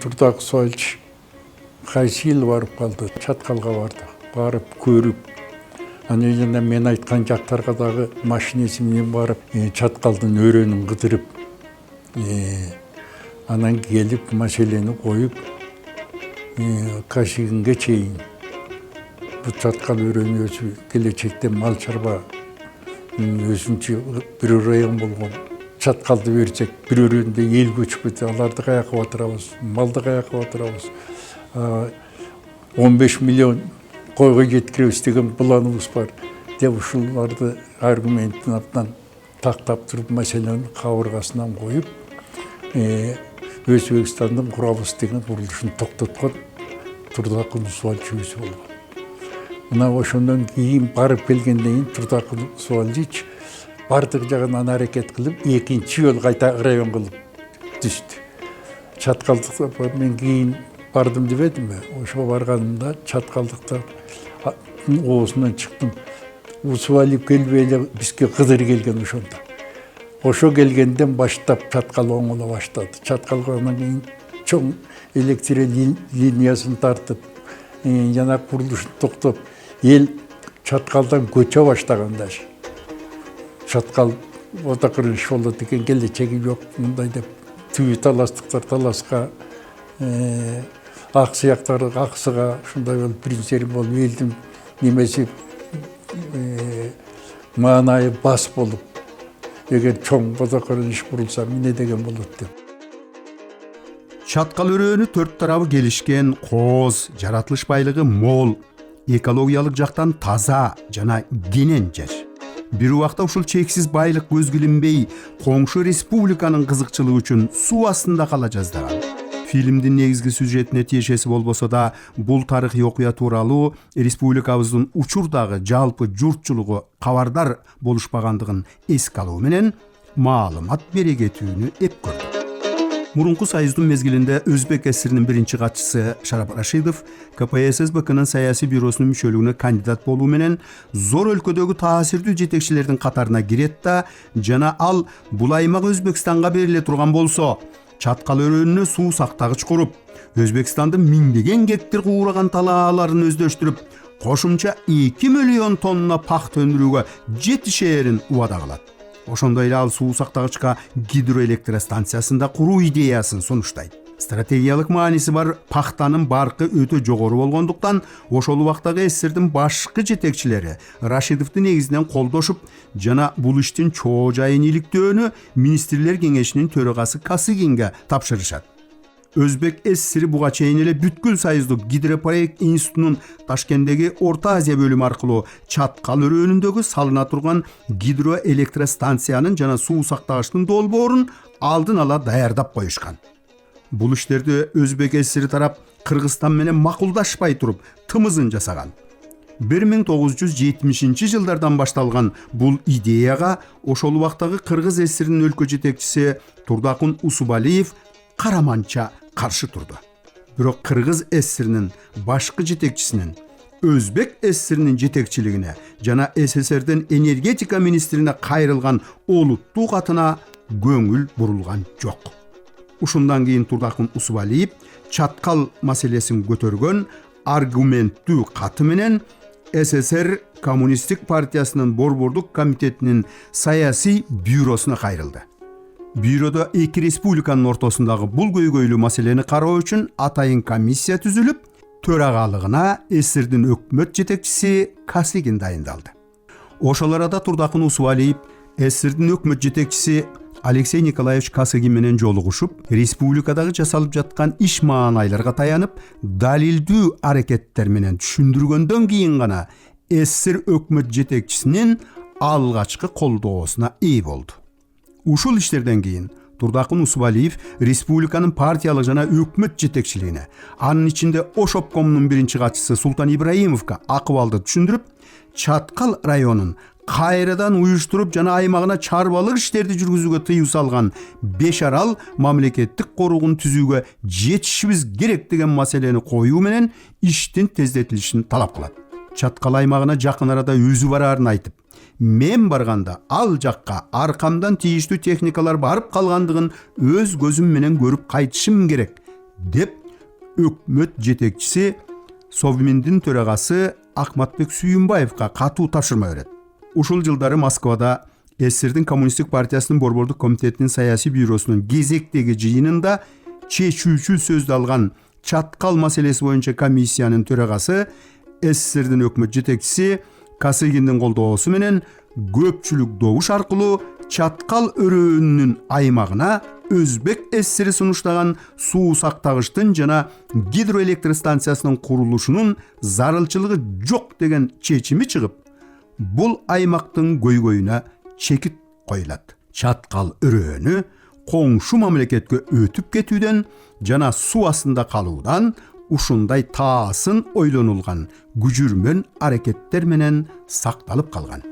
Турдак Суальч кайсы ел барып калды, Чаткалга барды. Барып көрүп, анан жана мен айткан жактарга дагы машинеси менен барып, Чаткалдын өрөөнүн кыдырып, анан келип маселени коюп, Кашыгинге чейин bu Çatkal өрөөнү өзү келечекте мал чарба өзүнчө бир район болгон Çatkalды берсек, бир өрөөндө эл көчүп кетсе, аларды каяка батырабыз, малды каяка батырабыз. 15 миллион койго жеткиребиз деген планыбыз бар деп ушуларды аргументин атынан тактап туруп маселени кабыргасынан коюп, Өзбекстандын курабыз деген курулушун токтоткон Турдакын Суальч өзү болгон. Мына ошондон кийин барып келгенден кийин Турдакын Суальч бардык жагынан аракет кылып, экинчи жолу кайта район кылып түштү. Чаткалдыкта мен кийин бардым дебедимби? Ошо барганымда Чаткалдыктар оозунан чыктым. Усубалиев келбей эле бизге Кыдыр келген ошондо. Ошо келгенден баштап Чаткал оңоло баштады. Чаткалга анан кийин чоң электр линиясын тартып, жана курулушун токтоп, эл Чаткалдан көчө баштаганда Чаткал отакыр иш болот экен, келечеги жок мындай деп түбү таластыктар таласка, ак сыяктар аксыга, ушундай болуп принцип болуп, элдин немеси маанайы бас болуп, эгер чоң отакыр иш курулса эмне деген болот деп. Чаткал өрөөнү төрт тарабы келишкен, кооз, жаратылыш байлыгы мол, экологиялык жактан таза жана кенен жер. Бир убакта ушул чексиз байлык көз илинбей, коңшу республиканын кызыкчылыгы үчүн суу астында кала жаздаган. Фильмдин негизги сюжетине тиешеси болбосо да, бул тарыхый окуя тууралуу республикабыздын учурдагы жалпы журтчулугу кабардар болушпагандыгын эске алуу менен маалымат бере кетүүнү эп көрдү. Мурунку союздун мезгилинде Өзбек ССРнин биринчи катчысы Шарап Рашидов КПССБКнын саясий бюросунун мүчөлүгүнө кандидат болуу менен зор өлкөдөгү таасирдүү жетекчилердин катарына кирет да, жана ал бул аймак Өзбекстанга бериле турган болсо, Чаткал өрөөнүнө суу сактагыч куруп, Өзбекстандын миңдеген гектар куураган талааларын өздөштүрүп, кошумча 2 миллион тонна пахта өндүрүүгө жетишээрин убада кылат. Ошондой эле ал суу сактагычка гидроэлектростанциясында куруу идеясын сунуштайт. Стратегиялык мааниси бар пахтанын баркы өтө жогору болгондуктан, ошол убактагы ССРдин башкы жетекчилери Рашидовду негизинен колдошуп, жана бул иштин чоо жайын иликтөөнү министрлер кеңешинин төрагасы Касыгинге тапшырышат. Өзбек ССРи буга чейин эле бүткүл союздук гидропроект институтунун Ташкенттеги Орто Азия бөлүмү аркылуу Чаткал өрөөнүндөгү салына турган гидроэлектростанциянын жана суу сактагычтын долбоорун алдын ала даярдап коюшкан. Бул иштерди Өзбек ССРи тарап Кыргызстан менен макулдашпай туруп тымызын жасаган. 1970-жылдардан башталган бул идеяга ошол убактагы Кыргыз ССРинин өлкө жетекчиси Турдакын Усубалиев караманча каршы турду. Бирок Кыргыз ССРинин башкы жетекчисинин Өзбек ССРинин жетекчилигине жана СССРдин энергетика министрине кайрылган олуттуу катына көңүл бурулган жок. Ушундан кийин Турдакын Усубалиев Чаткал маселесин көтөргөн аргументтүү каты менен СССР Коммунисттик партиясынын борбордук комитетинин саясий бюросуна кайрылды. Бюрода эки республиканын ортосундагы бул көйгөйлүү маселени кароо үчүн атайын комиссия түзүлүп, төрагалыгына СССРдин өкмөт жетекчиси Касыгин дайындалды. Ошол арада Турдакын Усубалиев СССРдин өкмөт жетекчиси Алексей Николаевич Касыгин менен жолугушуп, республикадагы жасалып жаткан иш маанайларга таянып, далилдүү аракеттер менен түшүндүргөндөн кийин гана СССР өкмөт жетекчисинин алгачкы колдоосуна ээ болду. Ушул иштерден кийин Турдакын Усубалиев республиканын партиялык жана өкмөт жетекчилигине, анын ичинде Ош обкомунун биринчи катчысы Султан Ибраимовго акыбалды түшүндүрүп, Чаткал районун кайрадан уюштуруп жана аймагына чарбалык иштерди жүргүзүүгө тыюу салган Бешарал мамлекеттик коругун түзүүгө жетишибиз керек деген маселени коюу менен иштин тездетилишин талап кылат. Чаткал аймагына жакын арада өзү бараарын айтып, мен барганда ал жакка аркамдан тийиштүү техникалар барып калгандыгын өз көзүм менен көрүп кайтышым керек деп өкмөт жетекчиси Совминдин төрагасы Акматбек Сүйүнбаевга катуу тапшырма берет. Ушул жылдары Москвада СССРдин Коммунисттик партиясынын Борбордук комитетинин саясий бюросунун кезектеги жыйынында чечүүчү сөздү алган чаткал маселеси боюнча комиссиянын төрагасы СССРдин өкмөт жетекчиси Косыгиндин колдоосу менен көпчүлүк добуш аркылуу чаткал өрөөнүнүн аймагына Өзбек СССРи сунуштаган суу сактагычтын жана гидроэлектростанциясынын курулушунун зарылчылыгы жок деген чечими чыгып, бул аймактын көйгөйүнө чекит коюлат. Чаткал өрөөнү коңшу мамлекетке өтүп кетүүдөн жана суу астында калуудан ушундай таасын ойлонулган күжүрмөн аракеттер менен сакталып калган.